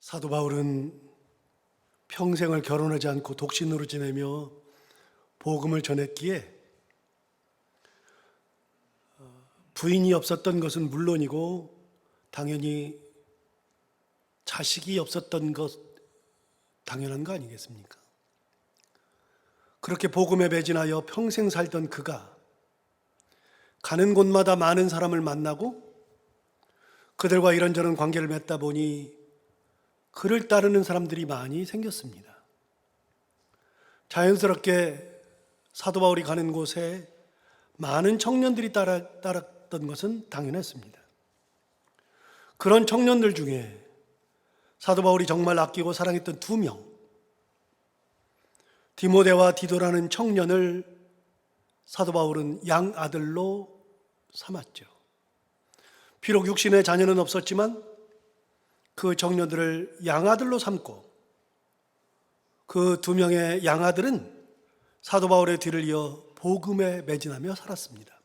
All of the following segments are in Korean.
사도 바울은 평생을 결혼하지 않고 독신으로 지내며 복음을 전했기에 부인이 없었던 것은 물론이고 당연히 자식이 없었던 것 당연한 거 아니겠습니까? 그렇게 복음에 매진하여 평생 살던 그가 가는 곳마다 많은 사람을 만나고 그들과 이런저런 관계를 맺다 보니 그를 따르는 사람들이 많이 생겼습니다. 자연스럽게 사도 바울이 가는 곳에 많은 청년들이 따랐던 것은 당연했습니다. 그런 청년들 중에 사도 바울이 정말 아끼고 사랑했던 2명, 디모데와 디도라는 청년을 사도 바울은 양아들로 삼았죠. 비록 육신의 자녀는 없었지만 그 청년들을 양아들로 삼고 그 2명의 양아들은 사도 바울의 뒤를 이어 복음에 매진하며 살았습니다.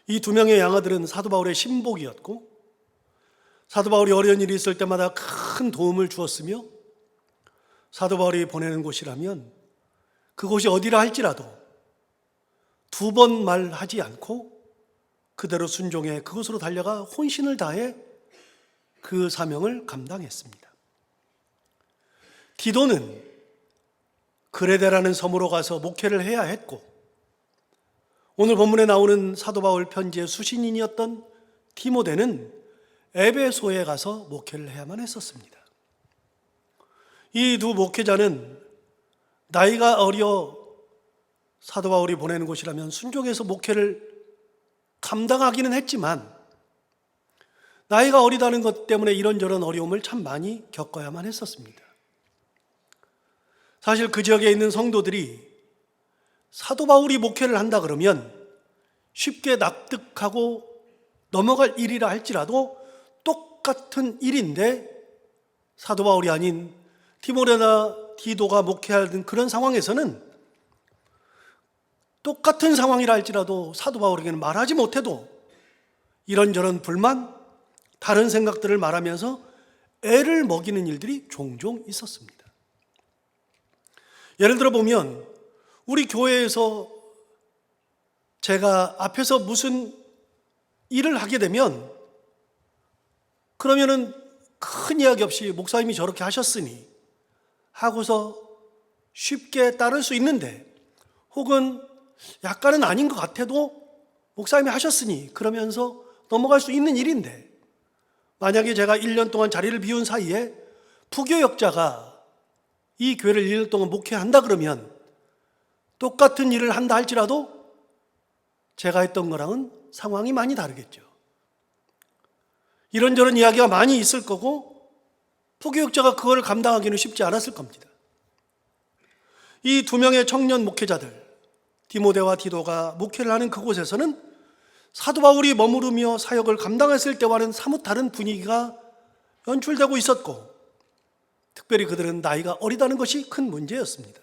이 2명의 양아들은 사도 바울의 신복이었고 사도 바울이 어려운 일이 있을 때마다 큰 도움을 주었으며 사도 바울이 보내는 곳이라면 그곳이 어디라 할지라도 2번 말하지 않고 그대로 순종해 그곳으로 달려가 혼신을 다해 그 사명을 감당했습니다. 디도는 그레데라는 섬으로 가서 목회를 해야 했고 오늘 본문에 나오는 사도 바울 편지의 수신인이었던 디모데는 에베소에 가서 목회를 해야만 했었습니다. 이 2 목회자는 나이가 어려 사도 바울이 보내는 곳이라면 순종해서 목회를 감당하기는 했지만 나이가 어리다는 것 때문에 이런저런 어려움을 참 많이 겪어야만 했었습니다. 사실 그 지역에 있는 성도들이 사도 바울이 목회를 한다 그러면 쉽게 납득하고 넘어갈 일이라 할지라도 똑같은 일인데 사도 바울이 아닌 디모데나 디도가 목회하는 그런 상황에서는 똑같은 상황이라 할지라도 사도 바울에게는 말하지 못해도 이런저런 불만, 다른 생각들을 말하면서 애를 먹이는 일들이 종종 있었습니다. 예를 들어 보면 우리 교회에서 제가 앞에서 무슨 일을 하게 되면 그러면은 큰 이야기 없이 목사님이 저렇게 하셨으니 하고서 쉽게 따를 수 있는데 혹은 약간은 아닌 것 같아도 목사님이 하셨으니 그러면서 넘어갈 수 있는 일인데 만약에 제가 1년 동안 자리를 비운 사이에 부교역자가 이 교회를 1년 동안 목회한다 그러면 똑같은 일을 한다 할지라도 제가 했던 거랑은 상황이 많이 다르겠죠. 이런저런 이야기가 많이 있을 거고 부교역자가 그걸 감당하기는 쉽지 않았을 겁니다. 이 2명의 청년 목회자들 디모데와 디도가 목회를 하는 그곳에서는 사도 바울이 머무르며 사역을 감당했을 때와는 사뭇 다른 분위기가 연출되고 있었고 특별히 그들은 나이가 어리다는 것이 큰 문제였습니다.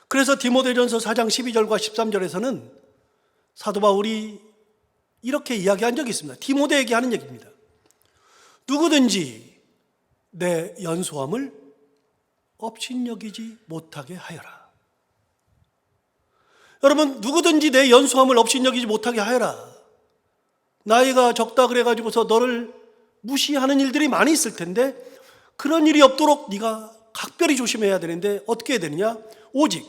그래서 디모데전서 4장 12절과 13절에서는 사도 바울이 이렇게 이야기한 적이 있습니다. 디모데에게 하는 얘기입니다. 누구든지 내 연소함을 업신여기지 못하게 하여라. 여러분, 누구든지 내 연소함을 업신여기지 못하게 하여라. 나이가 적다 그래가지고서 너를 무시하는 일들이 많이 있을 텐데 그런 일이 없도록 네가 각별히 조심해야 되는데 어떻게 해야 되느냐? 오직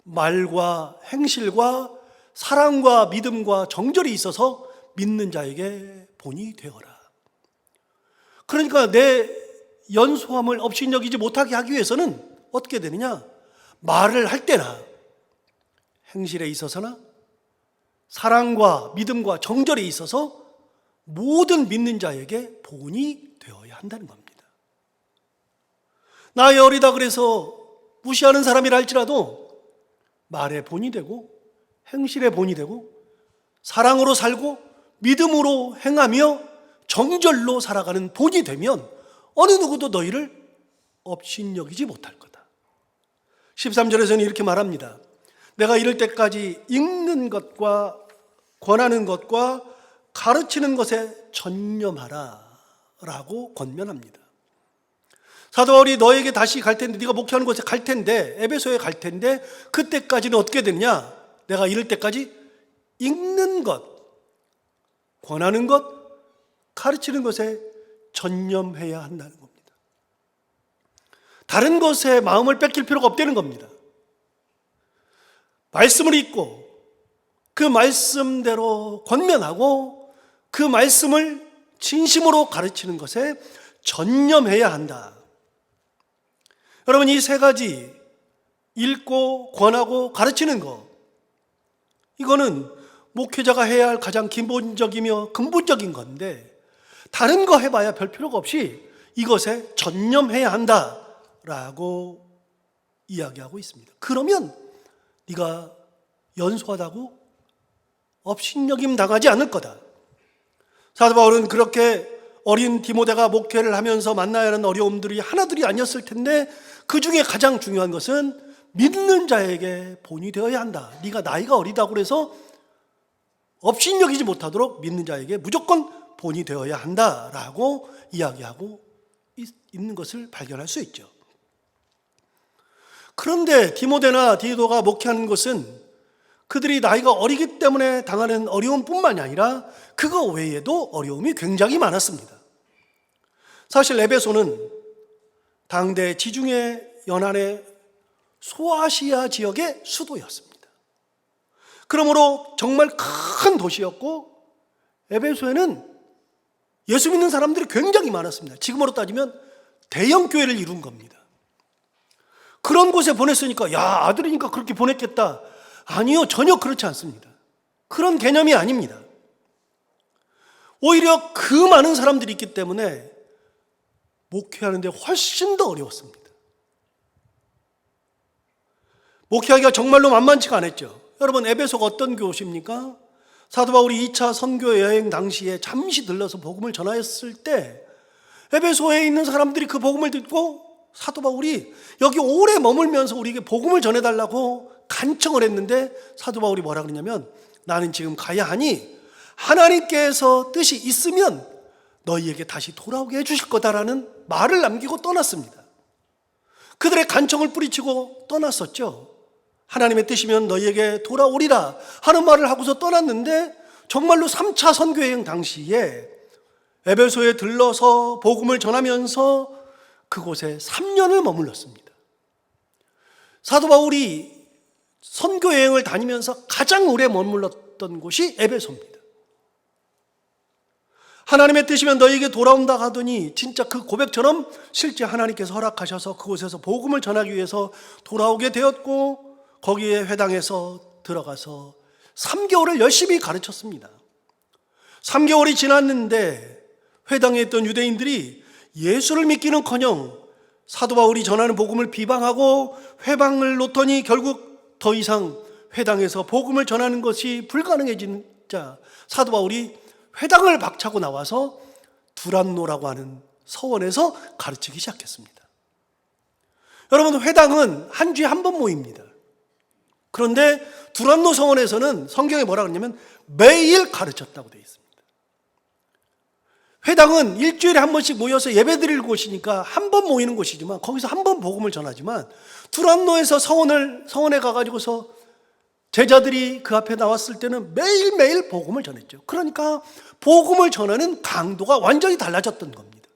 말과 행실과 사랑과 믿음과 정절이 있어서 믿는 자에게 본이 되어라. 그러니까 내 연소함을 업신여기지 못하게 하기 위해서는 어떻게 되느냐? 말을 할 때나 행실에 있어서나 사랑과 믿음과 정절에 있어서 모든 믿는 자에게 본이 되어야 한다는 겁니다. 나이 어리다 그래서 무시하는 사람이라 할지라도 말에 본이 되고 행실에 본이 되고 사랑으로 살고 믿음으로 행하며 정절로 살아가는 본이 되면 어느 누구도 너희를 업신여기지 못할 거다. 13절에서는 이렇게 말합니다. 내가 이럴 때까지 읽는 것과 권하는 것과 가르치는 것에 전념하라. 라고 권면합니다. 사도 바울이 너에게 다시 갈 텐데, 네가 목회하는 곳에 갈 텐데, 에베소에 갈 텐데, 그때까지는 어떻게 됐냐? 내가 이럴 때까지 읽는 것, 권하는 것, 가르치는 것에 전념해야 한다는 겁니다. 다른 것에 마음을 뺏길 필요가 없다는 겁니다. 말씀을 읽고 그 말씀대로 권면하고 그 말씀을 진심으로 가르치는 것에 전념해야 한다. 여러분, 이 세 가지, 읽고 권하고 가르치는 것, 이거는 목회자가 해야 할 가장 기본적이며 근본적인 건데, 다른 거 해봐야 별 필요가 없이 이것에 전념해야 한다라고 이야기하고 있습니다. 그러면 네가 연소하다고 업신여김 당하지 않을 거다. 사도 바울은 그렇게 어린 디모데가 목회를 하면서 만나야 하는 어려움들이 하나둘이 아니었을 텐데, 그 중에 가장 중요한 것은 믿는 자에게 본이 되어야 한다. 네가 나이가 어리다고 해서 업신여기지 못하도록 믿는 자에게 무조건 본이 되어야 한다라고 이야기하고 있는 것을 발견할 수 있죠. 그런데 디모데나 디도가 목회하는 것은 그들이 나이가 어리기 때문에 당하는 어려움뿐만이 아니라 그거 외에도 어려움이 굉장히 많았습니다. 사실 에베소는 당대 지중해 연안의 소아시아 지역의 수도였습니다. 그러므로 정말 큰 도시였고, 에베소에는 예수 믿는 사람들이 굉장히 많았습니다. 지금으로 따지면 대형 교회를 이룬 겁니다. 그런 곳에 보냈으니까 야, 아들이니까 그렇게 보냈겠다. 아니요, 전혀 그렇지 않습니다. 그런 개념이 아닙니다. 오히려 그 많은 사람들이 있기 때문에 목회하는데 훨씬 더 어려웠습니다. 목회하기가 정말로 만만치가 않았죠. 여러분, 에베소가 어떤 교시입니까? 사도 바울이 2차 선교 여행 당시에 잠시 들러서 복음을 전하였을 때 에베소에 있는 사람들이 그 복음을 듣고 사도 바울이 여기 오래 머물면서 우리에게 복음을 전해달라고 간청을 했는데, 사도 바울이 뭐라 그러냐면, 나는 지금 가야 하니 하나님께서 뜻이 있으면 너희에게 다시 돌아오게 해주실 거다라는 말을 남기고 떠났습니다. 그들의 간청을 뿌리치고 떠났었죠. 하나님의 뜻이면 너희에게 돌아오리라 하는 말을 하고서 떠났는데, 정말로 3차 선교여행 당시에 에베소에 들러서 복음을 전하면서 그곳에 3년을 머물렀습니다. 사도 바울이 선교여행을 다니면서 가장 오래 머물렀던 곳이 에베소입니다. 하나님의 뜻이면 너희에게 돌아온다 하더니 진짜 그 고백처럼 실제 하나님께서 허락하셔서 그곳에서 복음을 전하기 위해서 돌아오게 되었고, 거기에 회당에서 들어가서 3개월을 열심히 가르쳤습니다. 3개월이 지났는데 회당에 있던 유대인들이 예수를 믿기는커녕 사도 바울이 전하는 복음을 비방하고 회방을 놓더니 결국 더 이상 회당에서 복음을 전하는 것이 불가능해지자 사도 바울이 회당을 박차고 나와서 두란노라고 하는 서원에서 가르치기 시작했습니다. 여러분, 회당은 한 주에 한 번 모입니다. 그런데 두란노 서원에서는 성경에 뭐라 그러냐면 매일 가르쳤다고 되어 있습니다. 회당은 일주일에 한 번씩 모여서 예배드릴 곳이니까 한 번 모이는 곳이지만, 거기서 한 번 복음을 전하지만, 두란노에서 서원에 가가지고서 제자들이 그 앞에 나왔을 때는 매일매일 복음을 전했죠. 그러니까 복음을 전하는 강도가 완전히 달라졌던 겁니다.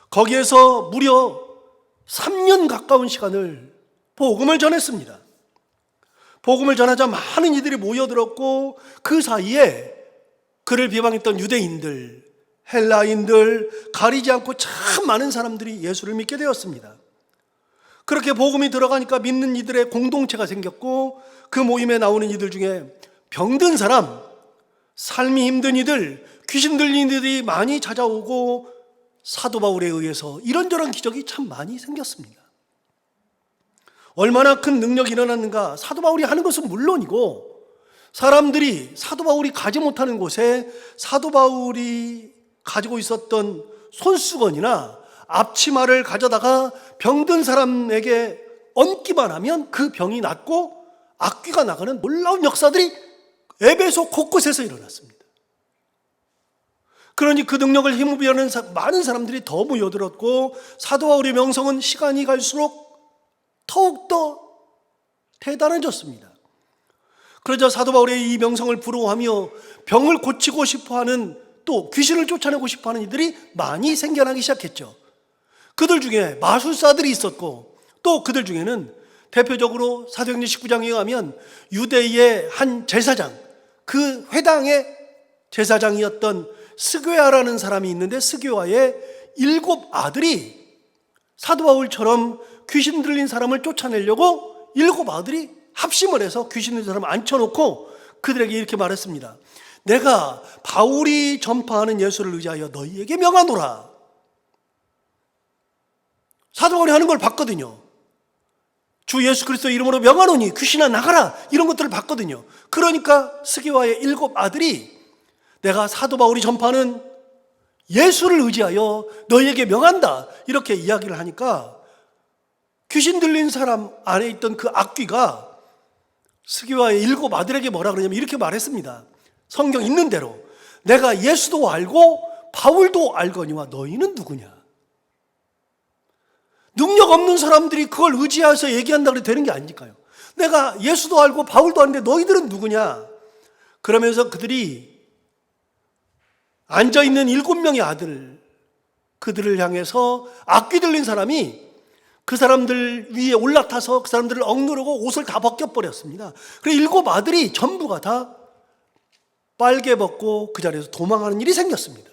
거기에서 무려 3년 가까운 시간을 복음을 전했습니다. 복음을 전하자 많은 이들이 모여들었고, 그 사이에 그를 비방했던 유대인들, 헬라인들, 가리지 않고 참 많은 사람들이 예수를 믿게 되었습니다. 그렇게 복음이 들어가니까 믿는 이들의 공동체가 생겼고, 그 모임에 나오는 이들 중에 병든 사람, 삶이 힘든 이들, 귀신 들린 이들이 많이 찾아오고, 사도 바울에 의해서 이런저런 기적이 참 많이 생겼습니다. 얼마나 큰 능력이 일어났는가. 사도 바울이 하는 것은 물론이고, 사람들이 사도 바울이 가지 못하는 곳에 사도 바울이 가지고 있었던 손수건이나 앞치마를 가져다가 병든 사람에게 얹기만 하면 그 병이 낫고 악귀가 나가는 놀라운 역사들이 에베소 곳곳에서 일어났습니다. 그러니 그 능력을 힘입으려는 많은 사람들이 더 모여들었고 사도 바울의 명성은 시간이 갈수록 더욱더 대단해졌습니다. 그러자 사도 바울의 이 명성을 부러워하며 병을 고치고 싶어하는, 또 귀신을 쫓아내고 싶어하는 이들이 많이 생겨나기 시작했죠. 그들 중에 마술사들이 있었고, 또 그들 중에는 대표적으로 사도행전 19장에 의하면 유대의 한 제사장, 그 회당의 제사장이었던 스괴아라는 사람이 있는데, 스괴아의 7 아들이 사도 바울처럼 귀신 들린 사람을 쫓아내려고 7 아들이 합심을 해서 귀신 들린 사람을 앉혀놓고 그들에게 이렇게 말했습니다. 내가 바울이 전파하는 예수를 의지하여 너희에게 명하노라. 사도 바울이 하는 걸 봤거든요. 주 예수 그리스도 이름으로 명하노니 귀신아 나가라, 이런 것들을 봤거든요. 그러니까 스게와의 7 아들이 내가 사도 바울이 전파하는 예수를 의지하여 너희에게 명한다, 이렇게 이야기를 하니까 귀신 들린 사람 안에 있던 그 악귀가 스게와의 7 아들에게 뭐라 그러냐면 이렇게 말했습니다. 성경 있는 대로 내가 예수도 알고 바울도 알거니와 너희는 누구냐. 능력 없는 사람들이 그걸 의지해서 얘기한다고 해도 되는 게 아니니까요. 내가 예수도 알고 바울도 아는데 너희들은 누구냐. 그러면서 그들이 앉아있는 7명의 아들, 그들을 향해서 악귀 들린 사람이 그 사람들 위에 올라타서 그 사람들을 억누르고 옷을 다 벗겨버렸습니다. 그래서 7 아들이 전부가 다 빨개 벗고 그 자리에서 도망하는 일이 생겼습니다.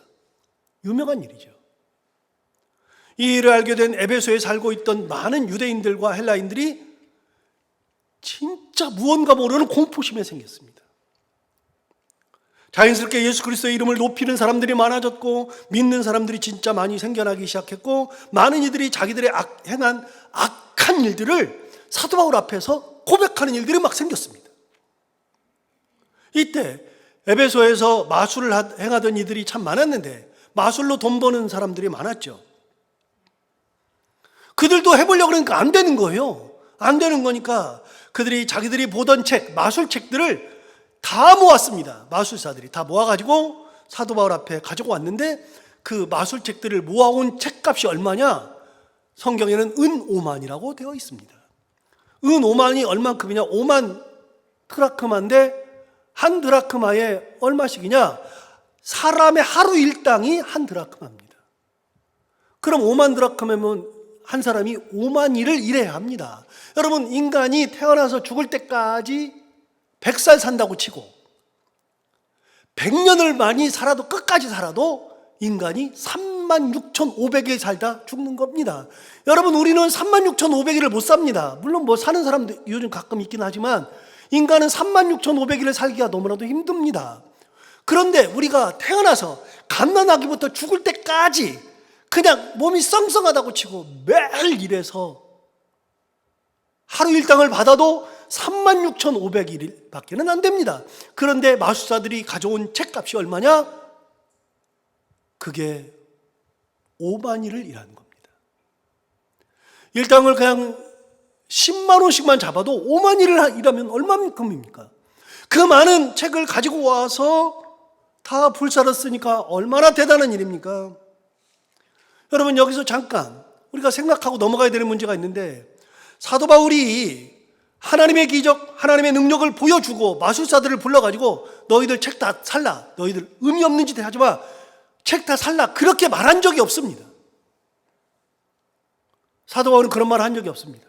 유명한 일이죠. 이 일을 알게 된 에베소에 살고 있던 많은 유대인들과 헬라인들이 진짜 무언가 모르는 공포심에 생겼습니다. 자연스럽게 예수 그리스도의 이름을 높이는 사람들이 많아졌고, 믿는 사람들이 진짜 많이 생겨나기 시작했고, 많은 이들이 자기들의 행한 악한 일들을 사도 바울 앞에서 고백하는 일들이 막 생겼습니다. 이때 에베소에서 마술을 행하던 이들이 참 많았는데, 마술로 돈 버는 사람들이 많았죠. 그들도 해보려고 그러니까 안 되는 거예요. 안 되는 거니까 그들이 자기들이 보던 책, 마술책들을 다 모았습니다. 마술사들이 다 모아가지고 사도 바울 앞에 가지고 왔는데, 그 마술책들을 모아온 책값이 얼마냐? 성경에는 은 5만이라고 되어 있습니다. 은 5만이 얼만큼이냐? 5만 드라크마인데 한 드라크마에 얼마씩이냐? 사람의 하루 일당이 한 드라크마입니다. 그럼 5만 드라크마면 한 사람이 5만 일을 일해야 합니다. 여러분, 인간이 태어나서 죽을 때까지 100살 산다고 치고 100년을 많이 살아도, 끝까지 살아도 인간이 36,500일 살다 죽는 겁니다. 여러분, 우리는 36,500일을 못 삽니다. 물론 뭐 사는 사람도 요즘 가끔 있긴 하지만 인간은 36,500일을 살기가 너무나도 힘듭니다. 그런데 우리가 태어나서 갓난아기부터 죽을 때까지 그냥 몸이 썽썽하다고 치고 매일 일해서 하루 일당을 받아도 36,500일 밖에는 안 됩니다. 그런데 마술사들이 가져온 책값이 얼마냐? 그게 5만 일을 일하는 겁니다. 일당을 그냥 10만 원씩만 잡아도 5만 일을 일하면 얼마만큼입니까? 그 많은 책을 가지고 와서 다 불사를 쓰니까 얼마나 대단한 일입니까? 여러분, 여기서 잠깐 우리가 생각하고 넘어가야 되는 문제가 있는데, 사도 바울이 하나님의 기적, 하나님의 능력을 보여주고 마술사들을 불러가지고 너희들 책 다 살라, 너희들 의미 없는 짓 하지 마, 책 다 살라, 그렇게 말한 적이 없습니다. 사도 바울은 그런 말을 한 적이 없습니다.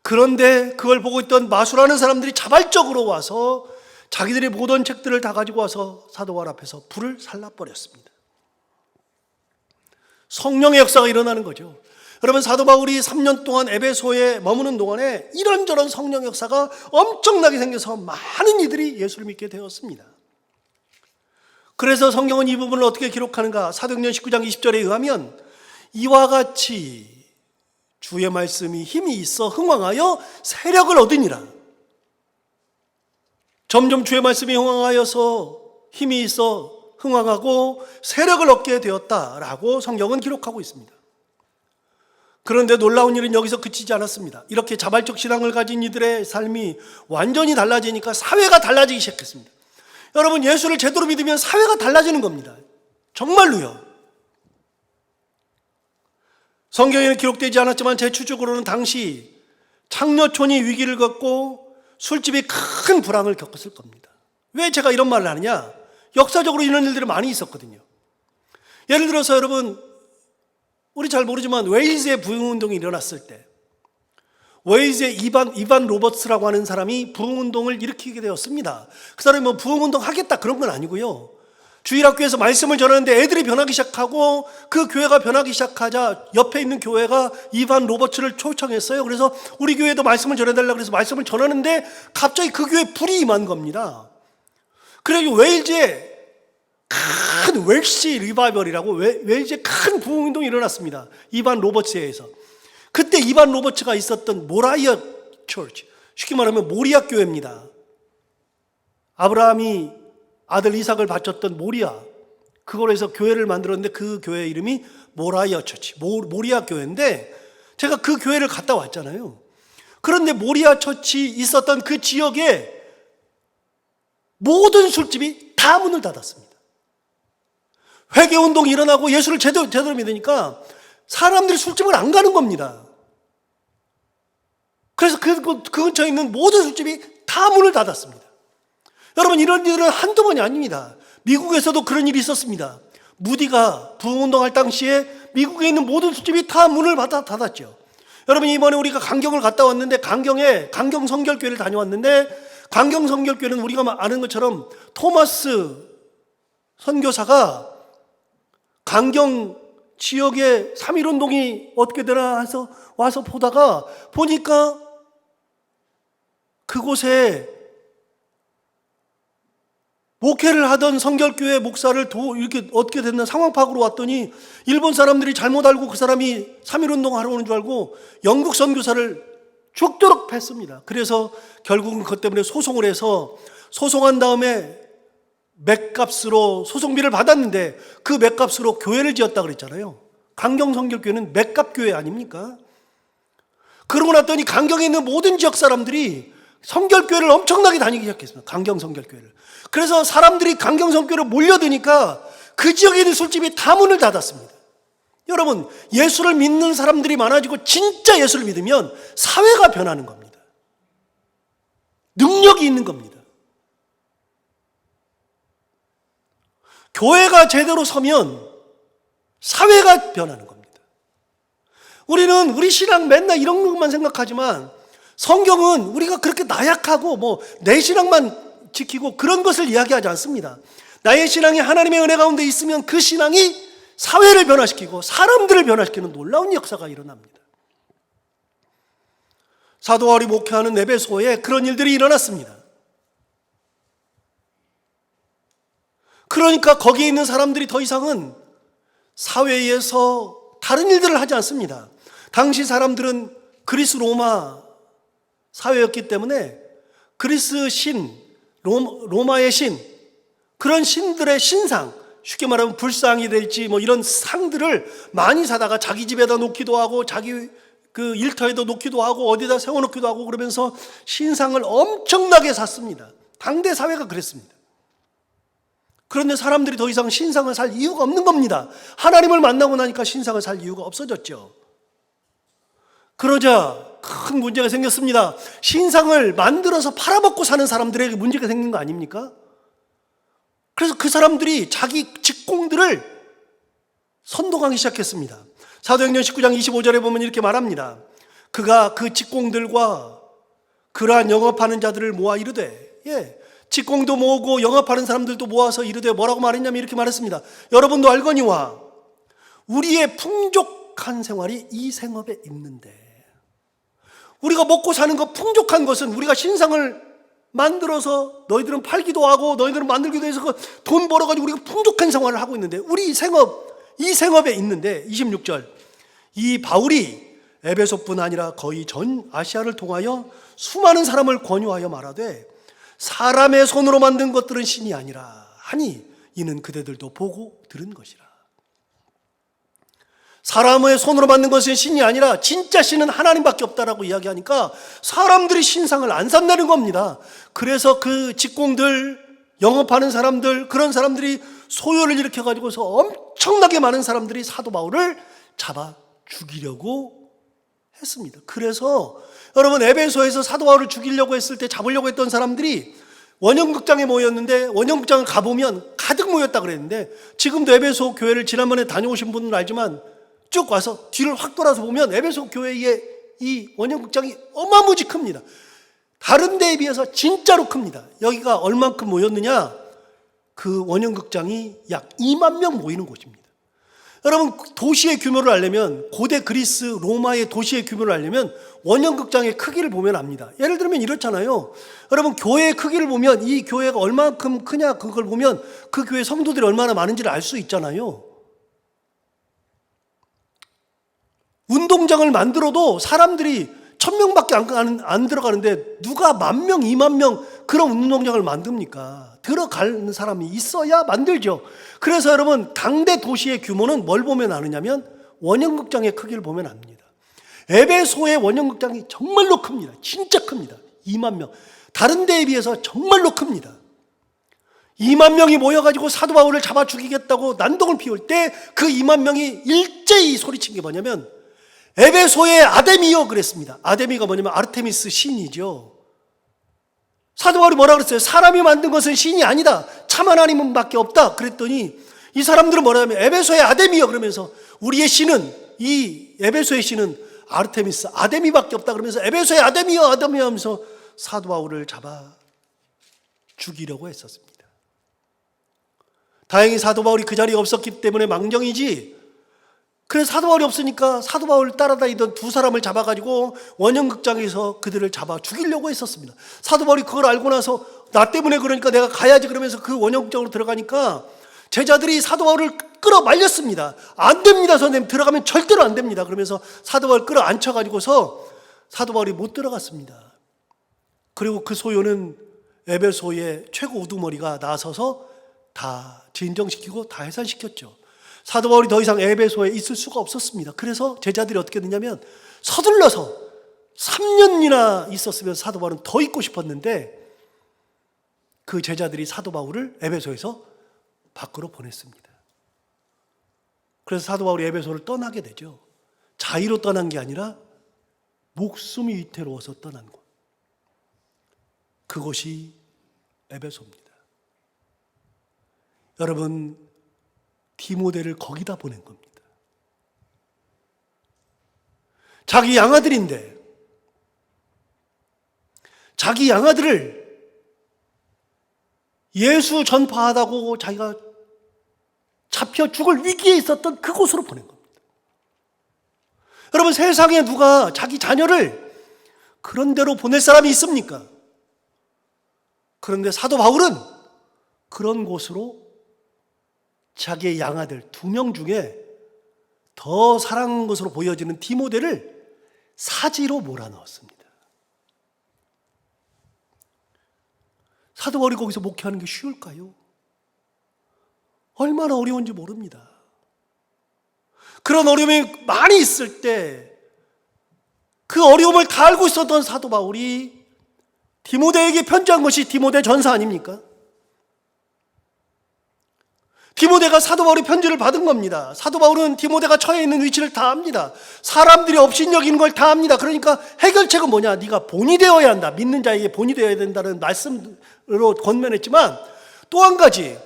그런데 그걸 보고 있던 마술하는 사람들이 자발적으로 와서 자기들이 모든 책들을 다 가지고 와서 사도 바울 앞에서 불을 살라버렸습니다. 성령의 역사가 일어나는 거죠. 여러분, 사도 바울이 3년 동안 에베소에 머무는 동안에 이런저런 성령 역사가 엄청나게 생겨서 많은 이들이 예수를 믿게 되었습니다. 그래서 성경은 이 부분을 어떻게 기록하는가? 사도행전 19장 20절에 의하면 이와 같이 주의 말씀이 힘이 있어 흥왕하여 세력을 얻으니라. 점점 주의 말씀이 흥왕하여서 힘이 있어 흥왕하고 세력을 얻게 되었다라고 성경은 기록하고 있습니다. 그런데 놀라운 일은 여기서 그치지 않았습니다. 이렇게 자발적 신앙을 가진 이들의 삶이 완전히 달라지니까 사회가 달라지기 시작했습니다. 여러분, 예수를 제대로 믿으면 사회가 달라지는 겁니다. 정말로요. 성경에는 기록되지 않았지만 제 추측으로는 당시 창녀촌이 위기를 겪고 술집이 큰 불황을 겪었을 겁니다. 왜 제가 이런 말을 하느냐? 역사적으로 이런 일들이 많이 있었거든요. 예를 들어서 여러분, 우리 잘 모르지만 웨일즈의 부흥운동이 일어났을 때 웨일즈의 이반 로버츠라고 하는 사람이 부흥운동을 일으키게 되었습니다. 그 사람이 뭐 부흥운동 하겠다 그런 건 아니고요. 주일학교에서 말씀을 전하는데 애들이 변하기 시작하고 그 교회가 변하기 시작하자 옆에 있는 교회가 이반 로버츠를 초청했어요. 그래서 우리 교회도 말씀을 전해달라고 그래서 말씀을 전하는데 갑자기 그 교회에 불이 임한 겁니다. 그래서 웨일즈의 큰 웰시 리바이벌이라고 웨일즈의 큰 부흥운동이 일어났습니다. 이반 로버츠에 의해서. 그때 이반 로버츠가 있었던 모라이어 처치, 쉽게 말하면 모리아 교회입니다. 아브라함이 아들 이삭을 바쳤던 모리아, 그걸로 해서 교회를 만들었는데 그 교회 이름이 모라이어 처치, 모리아 교회인데 제가 그 교회를 갔다 왔잖아요. 그런데 모리아 처치 있었던 그 지역에 모든 술집이 다 문을 닫았습니다. 회개운동이 일어나고 예수를 제대로 믿으니까 사람들이 술집을 안 가는 겁니다. 그래서 그 근처에 있는 모든 술집이 다 문을 닫았습니다. 여러분, 이런 일은 한두 번이 아닙니다. 미국에서도 그런 일이 있었습니다. 무디가 부흥운동할 당시에 미국에 있는 모든 술집이 다 문을 닫았죠. 여러분, 이번에 우리가 강경을 갔다 왔는데 강경 성결교회를 다녀왔는데 강경 성결교회는 우리가 아는 것처럼 토마스 선교사가 강경 지역에 3.1운동이 어떻게 되나 해서 와서 보다가 보니까 그곳에 목회를 하던 성결교회 목사를 이렇게 어떻게 됐나 상황 파악으로 왔더니 일본 사람들이 잘못 알고 그 사람이 3.1운동 하러 오는 줄 알고 영국 선교사를 죽도록 팼습니다. 그래서 결국은 그것 때문에 소송을 해서 소송한 다음에 맥값으로 소송비를 받았는데 그 맥값으로 교회를 지었다 그랬잖아요. 강경성결교회는 맥값교회 아닙니까? 그러고 났더니 강경에 있는 모든 지역 사람들이 성결교회를 엄청나게 다니기 시작했습니다. 강경성결교회를. 그래서 사람들이 강경성결교회로 몰려드니까 그 지역에 있는 술집이 다 문을 닫았습니다. 여러분, 예수를 믿는 사람들이 많아지고 진짜 예수를 믿으면 사회가 변하는 겁니다. 능력이 있는 겁니다. 교회가 제대로 서면 사회가 변하는 겁니다. 우리는 우리 신앙 맨날 이런 것만 생각하지만 성경은 우리가 그렇게 나약하고 내 신앙만 지키고 그런 것을 이야기하지 않습니다. 나의 신앙이 하나님의 은혜 가운데 있으면 그 신앙이 사회를 변화시키고 사람들을 변화시키는 놀라운 역사가 일어납니다. 사도 바울이 목회하는 에베소에 그런 일들이 일어났습니다. 그러니까 거기에 있는 사람들이 더 이상은 사회에서 다른 일들을 하지 않습니다. 당시 사람들은 그리스 로마 사회였기 때문에 그리스 신, 로마의 신, 그런 신들의 신상, 쉽게 말하면 불상이 될지 이런 상들을 많이 사다가 자기 집에다 놓기도 하고 자기 그 일터에도 놓기도 하고 어디다 세워놓기도 하고 그러면서 신상을 엄청나게 샀습니다. 당대 사회가 그랬습니다. 그런데 사람들이 더 이상 신상을 살 이유가 없는 겁니다. 하나님을 만나고 나니까 신상을 살 이유가 없어졌죠. 그러자 큰 문제가 생겼습니다. 신상을 만들어서 팔아먹고 사는 사람들에게 문제가 생긴 거 아닙니까? 그래서 그 사람들이 자기 직공들을 선동하기 시작했습니다. 사도행전 19장 25절에 보면 이렇게 말합니다. 그가 그 직공들과 그러한 영업하는 자들을 모아 이르되, 직공도 모으고 영업하는 사람들도 모아서 이르되 뭐라고 말했냐면 이렇게 말했습니다. 여러분도 알거니와 우리의 풍족한 생활이 이 생업에 있는데, 우리가 먹고 사는 것 풍족한 것은 우리가 신상을 만들어서 너희들은 팔기도 하고 너희들은 만들기도 해서 돈 벌어가지고 우리가 풍족한 생활을 하고 있는데 우리 이 생업에 있는데 26절 이 바울이 에베소뿐 아니라 거의 전 아시아를 통하여 수많은 사람을 권유하여 말하되 사람의 손으로 만든 것들은 신이 아니라 하니 이는 그대들도 보고 들은 것이라. 사람의 손으로 만든 것은 신이 아니라 진짜 신은 하나님밖에 없다라고 이야기하니까 사람들이 신상을 안 산다는 겁니다. 그래서 그 직공들, 영업하는 사람들, 그런 사람들이 소요를 일으켜가지고서 엄청나게 많은 사람들이 사도 바울을 잡아 죽이려고 했습니다. 그래서 여러분, 에베소에서 사도 바울을 죽이려고 했을 때 잡으려고 했던 사람들이 원형극장에 모였는데, 원형극장을 가보면 가득 모였다 그랬는데, 지금도 에베소 교회를 지난번에 다녀오신 분은 알지만 쭉 와서 뒤를 확 돌아서 보면 에베소 교회의 이 원형극장이 어마무지 큽니다. 다른 데에 비해서 진짜로 큽니다. 여기가 얼만큼 모였느냐? 그 원형극장이 약 2만 명 모이는 곳입니다. 여러분, 도시의 규모를 알려면, 고대 그리스 로마의 도시의 규모를 알려면 원형극장의 크기를 보면 압니다. 예를 들면 이렇잖아요. 여러분, 교회의 크기를 보면 이 교회가 얼만큼 크냐, 그걸 보면 그 교회 성도들이 얼마나 많은지를 알 수 있잖아요. 운동장을 만들어도 사람들이 1,000명밖에 안 들어가는데 누가 10,000명, 20,000명 그런 운동장을 만듭니까? 들어가는 사람이 있어야 만들죠. 그래서 여러분, 당대 도시의 규모는 뭘 보면 아느냐면 원형극장의 크기를 보면 압니다. 에베소의 원형극장이 정말로 큽니다. 진짜 큽니다. 2만 명. 다른 데에 비해서 정말로 큽니다. 2만 명이 모여가지고 사도 바울을 잡아 죽이겠다고 난동을 피울 때 그 2만 명이 일제히 소리친 게 뭐냐면 에베소의 아데미요 그랬습니다. 아데미가 뭐냐면 아르테미스 신이죠. 사도 바울이 뭐라 그랬어요? 사람이 만든 것은 신이 아니다. 참 하나님은 밖에 없다. 그랬더니 이 사람들은 뭐라면 에베소의 아데미요 그러면서 우리의 신은, 이 에베소의 신은 아르테미스, 아데미밖에 없다 그러면서 에베소의 아데미요, 아데미요 하면서 사도 바울을 잡아 죽이려고 했었습니다. 다행히 사도 바울이 그 자리에 없었기 때문에 망정이지, 그래서 사도 바울이 없으니까 사도 바울을 따라다니던 두 사람을 잡아가지고 원형극장에서 그들을 잡아 죽이려고 했었습니다. 사도 바울이 그걸 알고 나서 나 때문에 그러니까 내가 가야지 그러면서 그 원형극장으로 들어가니까 제자들이 사도 바울을 끌어 말렸습니다. 안 됩니다, 선생님. 들어가면 절대로 안 됩니다. 그러면서 사도 바울을 끌어 앉혀가지고서 사도 바울이 못 들어갔습니다. 그리고 그 소요는 에베소의 최고 우두머리가 나서서 다 진정시키고 다 해산시켰죠. 사도 바울이 더 이상 에베소에 있을 수가 없었습니다. 그래서 제자들이 어떻게 됐냐면 서둘러서 3년이나 있었으면 사도 바울은 더 있고 싶었는데 그 제자들이 사도 바울을 에베소에서 밖으로 보냈습니다. 그래서 사도 바울이 에베소를 떠나게 되죠. 자의로 떠난 게 아니라 목숨이 위태로워서 떠난 곳. 그곳이 에베소입니다. 여러분, 디모데를 거기다 보낸 겁니다. 자기 양아들인데 자기 양아들을 예수 전파하다고 자기가 잡혀 죽을 위기에 있었던 그곳으로 보낸 겁니다. 여러분, 세상에 누가 자기 자녀를 그런 데로 보낼 사람이 있습니까? 그런데 사도 바울은 그런 곳으로 자기의 양아들 2명 중에 더 사랑하는 것으로 보여지는 디모데를 사지로 몰아넣었습니다. 사도 바울이 거기서 목회하는 게 쉬울까요? 얼마나 어려운지 모릅니다. 그런 어려움이 많이 있을 때 그 어려움을 다 알고 있었던 사도 바울이 디모데에게 편지한 것이 디모데 전서 아닙니까? 디모데가 사도 바울의 편지를 받은 겁니다. 사도 바울은 디모데가 처해 있는 위치를 다 압니다. 사람들이 업신여기는 걸 다 압니다. 그러니까 해결책은 뭐냐? 네가 본이 되어야 한다. 믿는 자에게 본이 되어야 된다는 말씀으로 권면했지만 또 한 가지,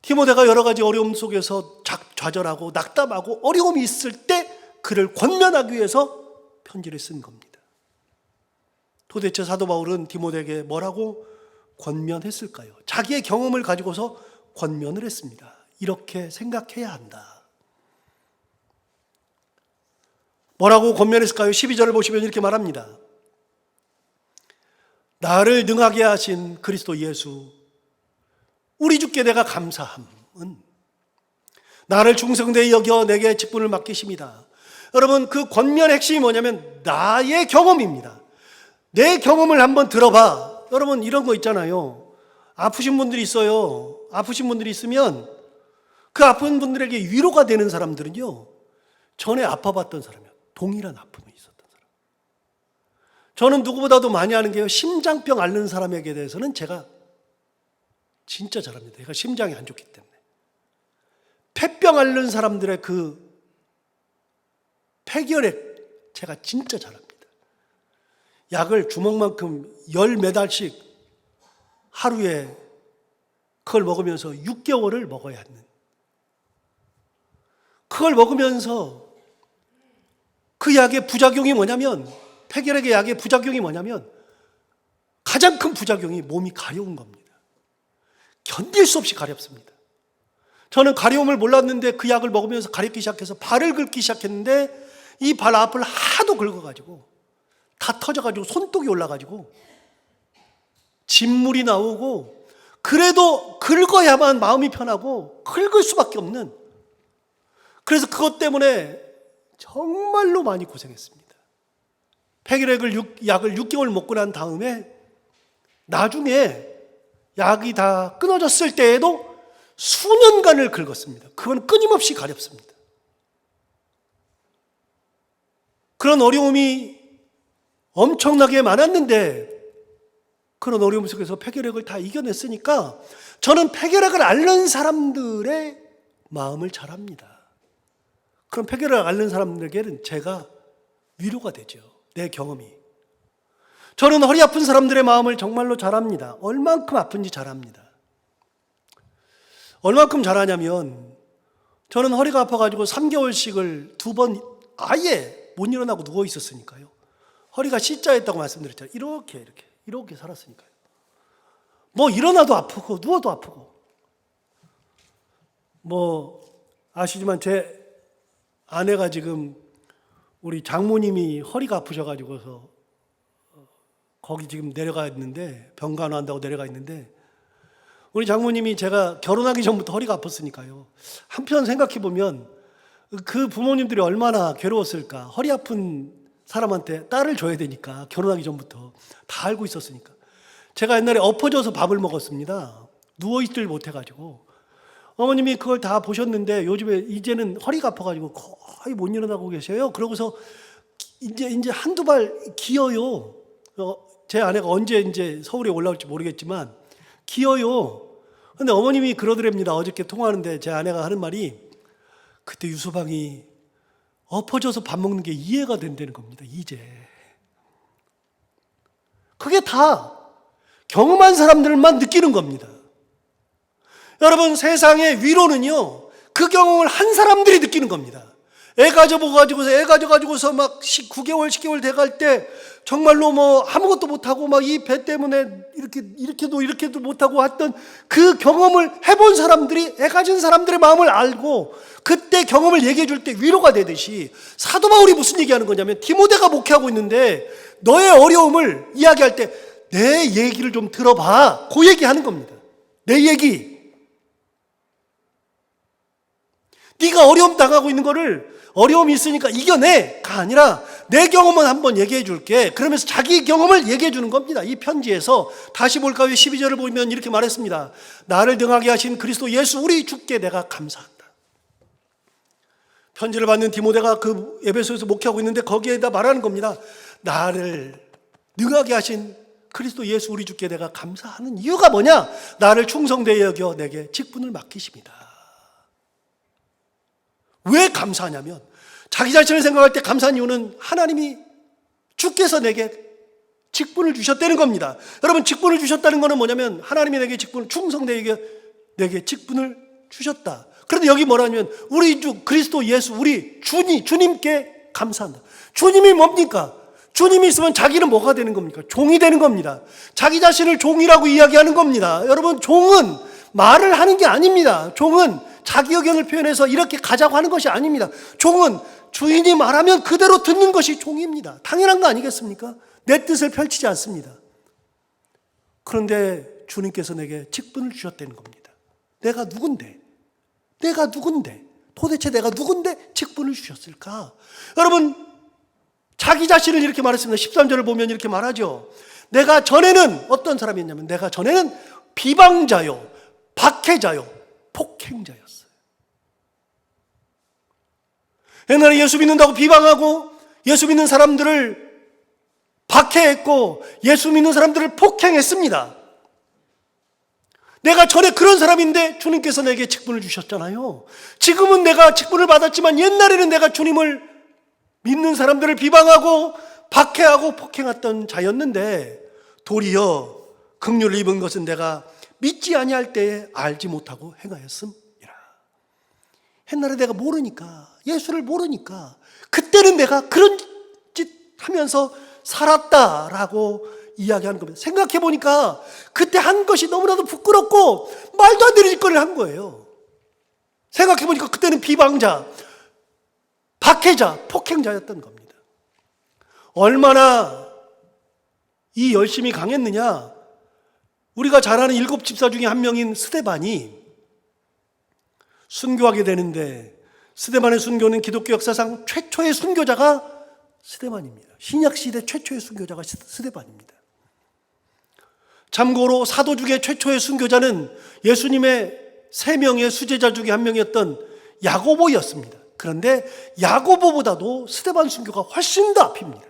디모데가 여러 가지 어려움 속에서 좌절하고 낙담하고 어려움이 있을 때 그를 권면하기 위해서 편지를 쓴 겁니다. 도대체 사도 바울은 디모데에게 뭐라고 권면했을까요? 자기의 경험을 가지고서 권면을 했습니다. 이렇게 생각해야 한다. 뭐라고 권면했을까요? 12절을 보시면 이렇게 말합니다. 나를 능하게 하신 그리스도 예수, 우리 주께 내가 감사함은 나를 충성되이 여겨 내게 직분을 맡기십니다. 여러분, 그 권면의 핵심이 뭐냐면 나의 경험입니다. 내 경험을 한번 들어봐. 여러분, 이런 거 있잖아요. 아프신 분들이 있어요. 아프신 분들이 있으면 그 아픈 분들에게 위로가 되는 사람들은요, 전에 아파봤던 사람이에요. 동일한 아픔이 있었던 사람. 저는 누구보다도 많이 아는 게요, 심장병 앓는 사람에게 대해서는 제가 진짜 잘합니다. 얘가 심장이 안 좋기 때문에. 폐병 앓는 사람들의 그 폐결핵 제가 진짜 잘합니다. 약을 주먹만큼 10매달씩 하루에 그걸 먹으면서 6개월을 먹어야 하는, 그걸 먹으면서 그 약의 부작용이 뭐냐면, 폐결핵의 약의 부작용이 뭐냐면 가장 큰 부작용이 몸이 가려운 겁니다. 견딜 수 없이 가렵습니다. 저는 가려움을 몰랐는데 그 약을 먹으면서 가렵기 시작해서 발을 긁기 시작했는데 이 발 앞을 하도 긁어가지고 다 터져가지고 손톱이 올라가지고 진물이 나오고, 그래도 긁어야만 마음이 편하고 긁을 수밖에 없는, 그래서 그것 때문에 정말로 많이 고생했습니다. 폐결핵 약을 6개월 먹고 난 다음에 나중에 약이 다 끊어졌을 때에도 수년간을 긁었습니다. 그건 끊임없이 가렵습니다. 그런 어려움이 엄청나게 많았는데 그런 어려움 속에서 폐결핵을 다 이겨냈으니까 저는 폐결핵을 앓는 사람들의 마음을 잘 압니다. 그럼 폐결핵을 앓는 사람들에게는 제가 위로가 되죠. 내 경험이. 저는 허리 아픈 사람들의 마음을 정말로 잘 압니다. 얼만큼 아픈지 잘 압니다. 얼만큼 잘 아냐면 저는 허리가 아파가지고 3개월씩을 2번 아예 못 일어나고 누워 있었으니까요. 허리가 C자였다고 말씀드렸잖아요. 이렇게 살았으니까요. 뭐 일어나도 아프고 누워도 아프고. 뭐 아시지만 제 아내가 지금 우리 장모님이 허리가 아프셔가지고서 거기 지금 내려가 있는데, 병간호한다고 내려가 있는데, 우리 장모님이 제가 결혼하기 전부터 허리가 아팠으니까요. 한편 생각해 보면 그 부모님들이 얼마나 괴로웠을까. 허리 아픈 사람한테 딸을 줘야 되니까 결혼하기 전부터 다 알고 있었으니까. 제가 옛날에 엎어져서 밥을 먹었습니다. 누워있질 못해가지고. 어머님이 그걸 다 보셨는데 요즘에 이제는 허리가 아파가지고 거의 못 일어나고 계셔요. 그러고서 이제 한두 발 기어요. 제 아내가 언제 이제 서울에 올라올지 모르겠지만 기어요. 근데 어머님이 그러더랍니다. 어저께 통화하는데 제 아내가 하는 말이, 그때 유서방이 엎어져서 밥 먹는 게 이해가 된다는 겁니다. 이제. 그게 다 경험한 사람들만 느끼는 겁니다. 여러분, 세상의 위로는요, 그 경험을 한 사람들이 느끼는 겁니다. 애 가져가지고서 막 9개월, 10개월 돼갈 때 정말로 뭐 아무것도 못하고 막 이 배 때문에 이렇게도 못하고 했던 그 경험을 해본 사람들이, 애 가진 사람들의 마음을 알고 그때 경험을 얘기해 줄 때 위로가 되듯이, 사도 바울이 무슨 얘기하는 거냐면, 디모데가 목회하고 있는데 너의 어려움을 이야기할 때 내 얘기를 좀 들어봐, 그 얘기하는 겁니다. 내 얘기. 네가 어려움 당하고 있는 거를 어려움이 있으니까 이겨내가 아니라 내 경험은 한번 얘기해 줄게. 그러면서 자기 경험을 얘기해 주는 겁니다. 이 편지에서 다시 볼까요? 12절을 보면 이렇게 말했습니다. 나를 등하게 하신 그리스도 예수 우리 주께 내가 감사한다. 편지를 받는 디모데가 그 에베소에서 목회하고 있는데 거기에다 말하는 겁니다. 나를 능하게 하신 그리스도 예수 우리 주께 내가 감사하는 이유가 뭐냐? 나를 충성되게 여겨 내게 직분을 맡기십니다. 왜 감사하냐면, 자기 자신을 생각할 때 감사한 이유는 하나님이, 주께서 내게 직분을 주셨다는 겁니다. 여러분, 직분을 주셨다는 것은 뭐냐면 하나님이 내게 직분을, 충성되게 내게 직분을 주셨다. 그런데 여기 뭐라냐면 우리 주 그리스도 예수 우리 주님께 감사한다. 주님이 뭡니까? 주님이 있으면 자기는 뭐가 되는 겁니까? 종이 되는 겁니다. 자기 자신을 종이라고 이야기하는 겁니다. 여러분, 종은 말을 하는 게 아닙니다. 종은 자기 의견을 표현해서 이렇게 가자고 하는 것이 아닙니다. 종은 주인이 말하면 그대로 듣는 것이 종입니다. 당연한 거 아니겠습니까? 내 뜻을 펼치지 않습니다. 그런데 주님께서 내게 직분을 주셨다는 겁니다. 내가 누군데? 도대체 내가 누군데 직분을 주셨을까? 여러분, 자기 자신을 이렇게 말했습니다. 13절을 보면 이렇게 말하죠. 내가 전에는 어떤 사람이었냐면, 내가 전에는 비방자요, 박해자요, 폭행자였어요. 옛날에 예수 믿는다고 비방하고 예수 믿는 사람들을 박해했고 예수 믿는 사람들을 폭행했습니다. 내가 전에 그런 사람인데 주님께서 내게 직분을 주셨잖아요. 지금은 내가 직분을 받았지만 옛날에는 내가 주님을 믿는 사람들을 비방하고 박해하고 폭행했던 자였는데 도리어 긍휼을 입은 것은 내가 믿지 아니할 때에 알지 못하고 행하였음이라. 옛날에 내가 모르니까, 예수를 모르니까 그때는 내가 그런 짓 하면서 살았다라고 이야기하는 겁니다. 생각해 보니까 그때 한 것이 너무나도 부끄럽고 말도 안 되는 짓거리를 한 거예요. 생각해 보니까 그때는 비방자, 박해자, 폭행자였던 겁니다. 얼마나 이 열심이 강했느냐. 우리가 잘 아는 7집사 중에 한 명인 스데반이 순교하게 되는데, 스데반의 순교는 기독교 역사상 최초의 순교자가 스데반입니다. 신약시대 최초의 순교자가 스데반입니다. 참고로 사도 중에 최초의 순교자는 예수님의 3명의 수제자 중에 한 명이었던 야고보였습니다. 그런데 야고보보다도 스데반 순교가 훨씬 더 앞입니다.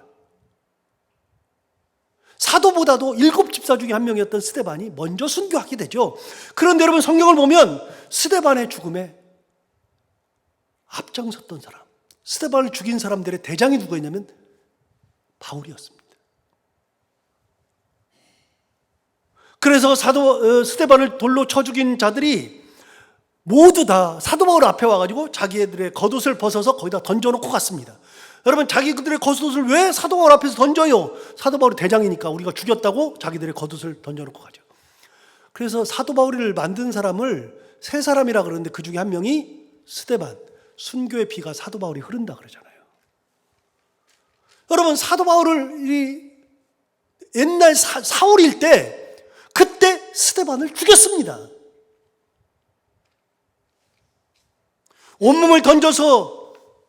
사도보다도 7집사 중에 한 명이었던 스데반이 먼저 순교하게 되죠. 그런데 여러분, 성경을 보면 스데반의 죽음에 앞장섰던 사람, 스데반을 죽인 사람들의 대장이 누구였냐면 바울이었습니다. 그래서 스데반을 돌로 쳐 죽인 자들이 모두 다 사도 바울 앞에 와가지고 자기들의 겉옷을 벗어서 거기다 던져놓고 갔습니다. 여러분, 자기들의 겉옷을 왜 사도 바울 앞에서 던져요? 사도 바울이 대장이니까 우리가 죽였다고 자기들의 겉옷을 던져놓고 가죠. 그래서 사도 바울을 만든 사람을 3사람이라 그러는데 그 중에 한 명이 스데반, 순교의 피가 사도 바울이 흐른다 그러잖아요. 여러분, 사도 바울을 옛날 사울일 때 그때 스데반을 죽였습니다. 온몸을 던져서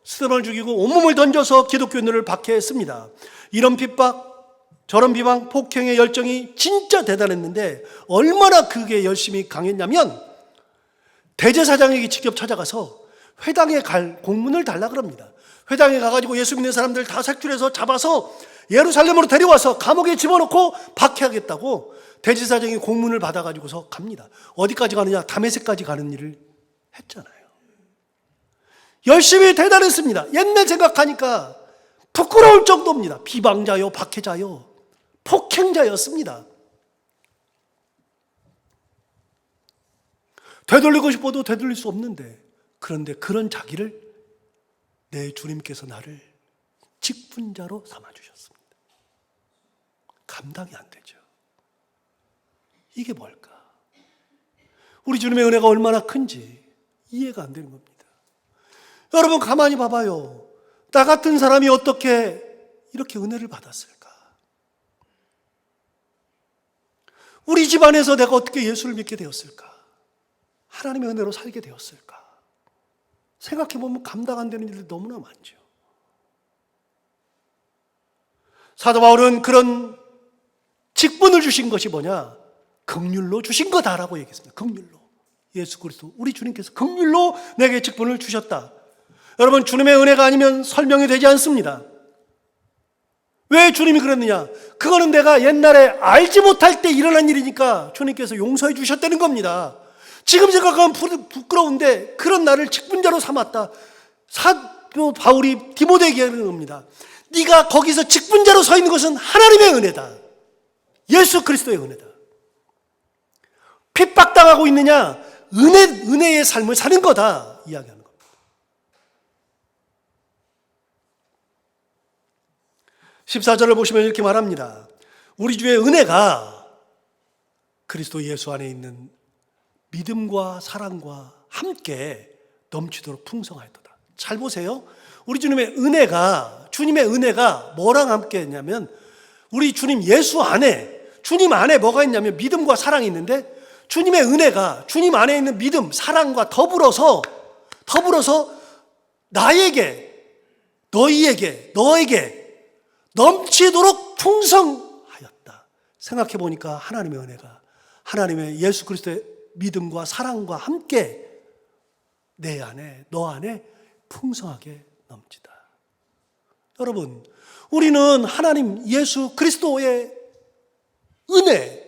스데반을 죽이고 온몸을 던져서 기독교인들을 박해했습니다. 이런 핍박, 저런 비방, 폭행의 열정이 진짜 대단했는데 얼마나 그게 열심히 강했냐면 대제사장에게 직접 찾아가서 회당에 갈 공문을 달라 그럽니다. 회당에 가가지고 예수 믿는 사람들 다 색출해서 잡아서 예루살렘으로 데려와서 감옥에 집어넣고 박해하겠다고 대제사장이 공문을 받아가지고서 갑니다. 어디까지 가느냐? 다메섹까지 가는 일을 했잖아요. 열심히 대단했습니다. 옛날 생각하니까 부끄러울 정도입니다. 비방자요, 박해자요, 폭행자였습니다. 되돌리고 싶어도 되돌릴 수 없는데, 그런데 그런 자기를 내 주님께서 나를 직분자로 삼아주셨습니다. 감당이 안 되죠. 이게 뭘까? 우리 주님의 은혜가 얼마나 큰지 이해가 안 되는 겁니다. 여러분, 가만히 봐봐요. 나 같은 사람이 어떻게 이렇게 은혜를 받았을까? 우리 집안에서 내가 어떻게 예수를 믿게 되었을까? 하나님의 은혜로 살게 되었을까? 생각해보면 감당 안 되는 일들이 너무나 많죠. 사도 바울은 그런 직분을 주신 것이 뭐냐? 긍휼로 주신 거다라고 얘기했습니다. 긍휼로. 예수 그리스도, 우리 주님께서 긍휼로 내게 직분을 주셨다. 여러분, 주님의 은혜가 아니면 설명이 되지 않습니다. 왜 주님이 그랬느냐? 그거는 내가 옛날에 알지 못할 때 일어난 일이니까 주님께서 용서해 주셨다는 겁니다. 지금 생각하면 부끄러운데 그런 나를 직분자로 삼았다. 사도 바울이 디모데에게 하는 겁니다. 네가 거기서 직분자로 서 있는 것은 하나님의 은혜다. 예수 그리스도의 은혜다. 핍박당하고 있느냐? 은혜의 삶을 사는 거다 이야기하는 겁니다. 14절을 보시면 이렇게 말합니다. 우리 주의 은혜가 그리스도 예수 안에 있는 믿음과 사랑과 함께 넘치도록 풍성하였도다. 잘 보세요. 우리 주님의 은혜가 뭐랑 함께 했냐면, 우리 주님 예수 안에, 주님 안에 뭐가 있냐면 믿음과 사랑이 있는데, 주님의 은혜가 주님 안에 있는 믿음, 사랑과 더불어서 나에게, 너에게 넘치도록 풍성하였다. 생각해 보니까 하나님의 은혜가, 하나님의 예수 그리스도의 믿음과 사랑과 함께 내 안에, 너 안에 풍성하게 넘치다. 여러분, 우리는 하나님 예수 그리스도의 은혜,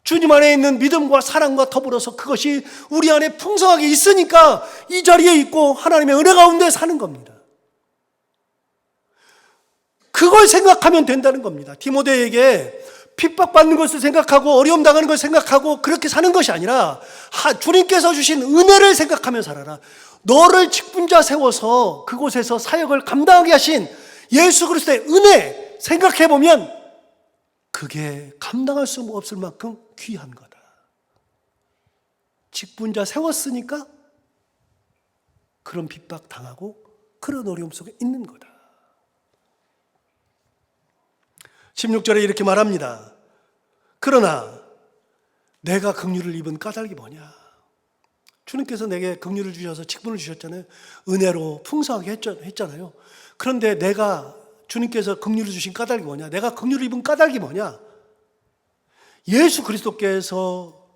주님 안에 있는 믿음과 사랑과 더불어서 그것이 우리 안에 풍성하게 있으니까 이 자리에 있고 하나님의 은혜 가운데 사는 겁니다. 그걸 생각하면 된다는 겁니다. 디모데에게 핍박받는 것을 생각하고 어려움 당하는 것을 생각하고 그렇게 사는 것이 아니라 주님께서 주신 은혜를 생각하며 살아라. 너를 직분자 세워서 그곳에서 사역을 감당하게 하신 예수 그리스도의 은혜 생각해보면 그게 감당할 수 없을 만큼 귀한 거다. 직분자 세웠으니까 그런 핍박 당하고 그런 어려움 속에 있는 거다. 16절에 이렇게 말합니다. 그러나 내가 긍휼을 입은 까닭이 뭐냐? 주님께서 내게 긍휼을 주셔서 직분을 주셨잖아요. 은혜로 풍성하게 했잖아요. 그런데 내가 주님께서 긍휼을 주신 까닭이 뭐냐? 내가 긍휼을 입은 까닭이 뭐냐? 예수 그리스도께서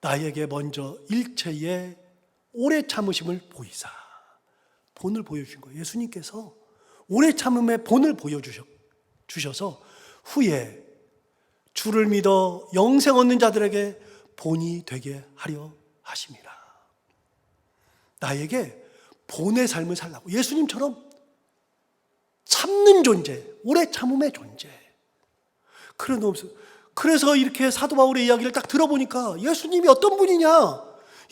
나에게 먼저 일체의 오래 참으심을 보이사 본을 보여주신 거예요. 예수님께서 오래 참음의 본을 보여주셔서 후에 주를 믿어 영생 얻는 자들에게 본이 되게 하려 하심이라. 나에게 본의 삶을 살라고. 예수님처럼 참는 존재, 오래 참음의 존재. 그래서 이렇게 사도 바울의 이야기를 딱 들어보니까 예수님이 어떤 분이냐?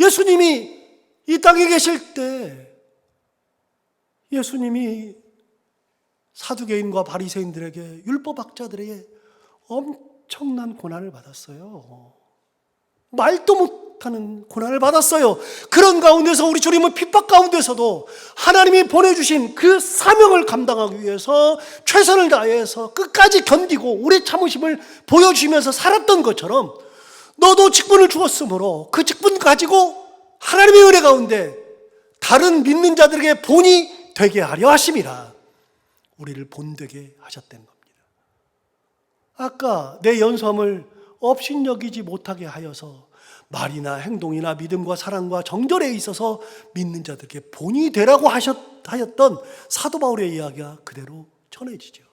예수님이 이 땅에 계실 때 예수님이 사두개인과 바리새인들에게 율법학자들에게 엄청난 고난을 받았어요. 말도 못하는 고난을 받았어요. 그런 가운데서 우리 주님은 핍박 가운데서도 하나님이 보내주신 그 사명을 감당하기 위해서 최선을 다해서 끝까지 견디고 오래 참으심을 보여주시면서 살았던 것처럼 너도 직분을 주었으므로 그 직분 가지고 하나님의 은혜 가운데 다른 믿는 자들에게 본이 되게 하려 하심이라. 우리를 본되게 하셨다는 겁니다. 아까 내 연소함을 업신여기지 못하게 하여서 말이나 행동이나 믿음과 사랑과 정절에 있어서 믿는 자들에게 본이 되라고 하였던 사도 바울의 이야기가 그대로 전해지죠.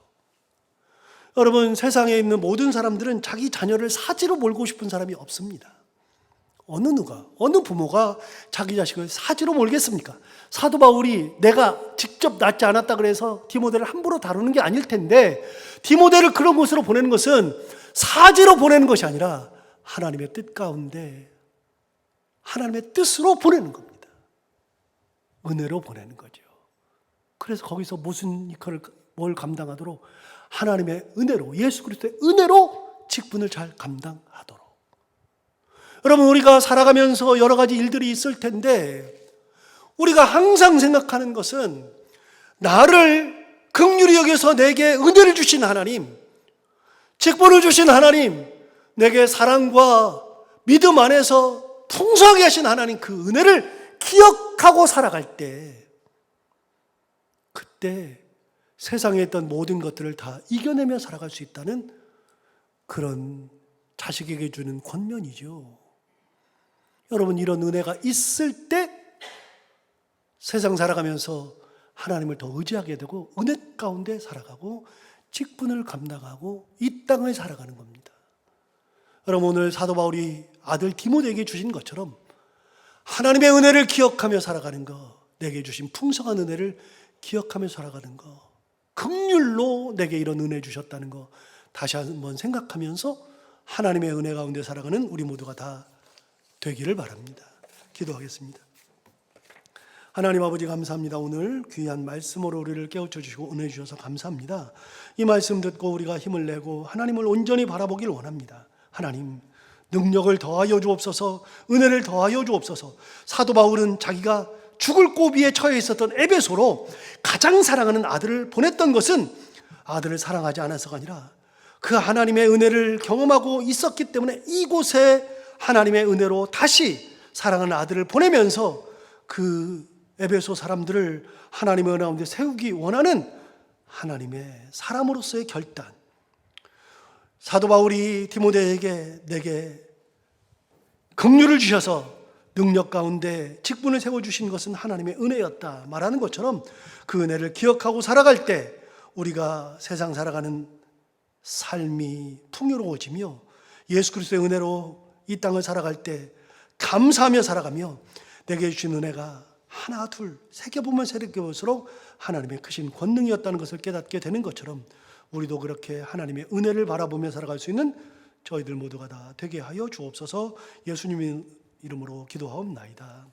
여러분, 세상에 있는 모든 사람들은 자기 자녀를 사지로 몰고 싶은 사람이 없습니다. 어느 부모가 자기 자식을 사지로 몰겠습니까? 사도 바울이 내가 직접 낳지 않았다 그래서 디모데를 함부로 다루는 게 아닐 텐데, 디모데를 그런 곳으로 보내는 것은 사지로 보내는 것이 아니라 하나님의 뜻 가운데 하나님의 뜻으로 보내는 겁니다. 은혜로 보내는 거죠. 그래서 거기서 무슨 뭘 감당하도록 하나님의 은혜로, 예수 그리스도의 은혜로 직분을 잘 감당하도록. 여러분, 우리가 살아가면서 여러 가지 일들이 있을 텐데 우리가 항상 생각하는 것은 나를 긍휼히 여겨서 내게 은혜를 주신 하나님, 직분을 주신 하나님, 내게 사랑과 믿음 안에서 풍성하게 하신 하나님, 그 은혜를 기억하고 살아갈 때, 그때 세상에 있던 모든 것들을 다 이겨내며 살아갈 수 있다는 그런 자식에게 주는 권면이죠. 여러분, 이런 은혜가 있을 때 세상 살아가면서 하나님을 더 의지하게 되고 은혜 가운데 살아가고 직분을 감당하고 이 땅을 살아가는 겁니다. 여러분, 오늘 사도 바울이 아들 디모데에게 주신 것처럼 하나님의 은혜를 기억하며 살아가는 것, 내게 주신 풍성한 은혜를 기억하며 살아가는 것, 긍휼로 내게 이런 은혜 주셨다는 것 다시 한번 생각하면서 하나님의 은혜 가운데 살아가는 우리 모두가 다 되기를 바랍니다. 기도하겠습니다. 하나님 아버지, 감사합니다. 오늘 귀한 말씀으로 우리를 깨우쳐 주시고 은혜 주셔서 감사합니다. 이 말씀 듣고 우리가 힘을 내고 하나님을 온전히 바라보길 원합니다. 하나님, 능력을 더하여 주옵소서, 은혜를 더하여 주옵소서. 사도 바울은 자기가 죽을 고비에 처해 있었던 에베소로 가장 사랑하는 아들을 보냈던 것은 아들을 사랑하지 않아서가 아니라 그 하나님의 은혜를 경험하고 있었기 때문에 이곳에 하나님의 은혜로 다시 사랑하는 아들을 보내면서 그 에베소 사람들을 하나님의 은혜 가운데 세우기 원하는 하나님의 사람으로서의 결단. 사도 바울이 디모데에게 내게 긍휼을 주셔서 능력 가운데 직분을 세워주신 것은 하나님의 은혜였다 말하는 것처럼 그 은혜를 기억하고 살아갈 때 우리가 세상 살아가는 삶이 풍요로워지며 예수 그리스도의 은혜로 이 땅을 살아갈 때 감사하며 살아가며 내게 주신 은혜가 하나 둘 새겨보면 새겨볼수록 하나님의 크신 권능이었다는 것을 깨닫게 되는 것처럼 우리도 그렇게 하나님의 은혜를 바라보며 살아갈 수 있는 저희들 모두가 다 되게 하여 주옵소서. 예수님의 이름으로 기도하옵나이다.